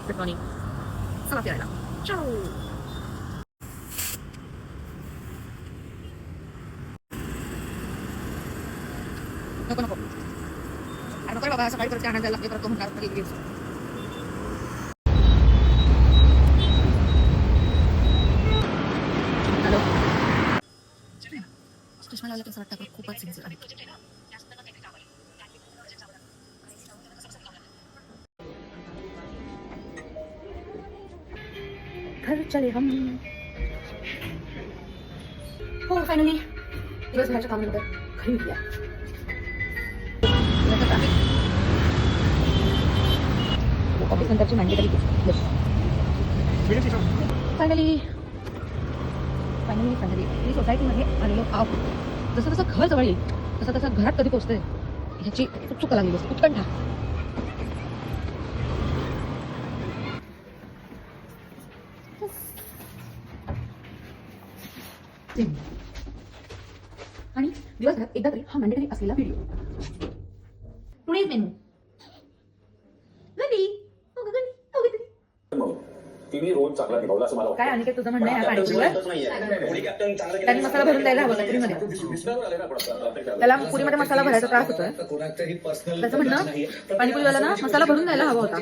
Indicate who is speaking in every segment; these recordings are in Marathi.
Speaker 1: Good morning. चला फिरायला. चाओ. नको नको अरे नको रे बाबा, सकाळी परत आणायला लागते, परत तो म्हणणार कधी येईल. हॅलो चष्मा लावला कसं वाटतं? खूपच सिन्सिअर आहे. घर चले हम. हो फायनली दिवसभराच्या कामानंतर घरी गेल्या. ऑफिस नंतरची मॅन्डेटरी फायनली मी सोसायटीमध्ये आलेलो आहोत. जसं जसं घर जवळ येईल तसं तसं घरात कधी पोहोचतंय ह्याची उत्सुकता लागली, उत्कंठा. आणि दिवसभरात एकदा तरी हा मॅन्डेटरी असलेला व्हिडिओ. Today's menu गंडी.
Speaker 2: तिने रोल चांगला निभावला असं मला
Speaker 1: काय आणि तुझं म्हणणं आहे पाणीपुरीवर? त्यांनी मसाला भरून द्यायला हवा पुरीमध्ये. त्याला पुरीमध्ये मसाला भरायचा त्रास होतोय. त्याचं म्हणणं पाणीपुरीवाला ना मसाला भरून द्यायला हवा होता.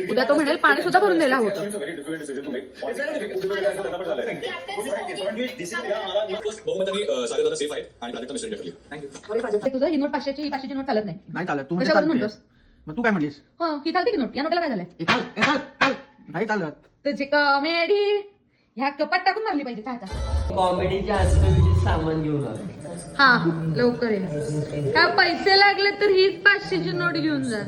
Speaker 1: उद्या तो म्हणेल पाणी सुद्धा भरून द्यायला हवं होतं. तुझं ही नोट 500ची नोट चालत नाही
Speaker 3: चालत. तू
Speaker 1: कशावरून म्हणतोस?
Speaker 3: मग तू काय म्हणलीस?
Speaker 1: हा ही चालते की नोट? या नोटाला काय झालंय?
Speaker 3: नाही चालत.
Speaker 1: तुझी कॉमेडी ह्या कपाट टाकून मारली पाहिजे. काय आता
Speaker 4: कॉमेडीच्या आजकाल सामान घेऊन आलो.
Speaker 1: हा लवकर ये. का पैसे लागले तर हीच 500ची नोट घेऊन जा.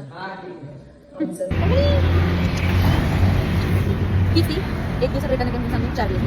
Speaker 1: किती? एक दिवसात रिटर्न करून सांगून 4 दिवस.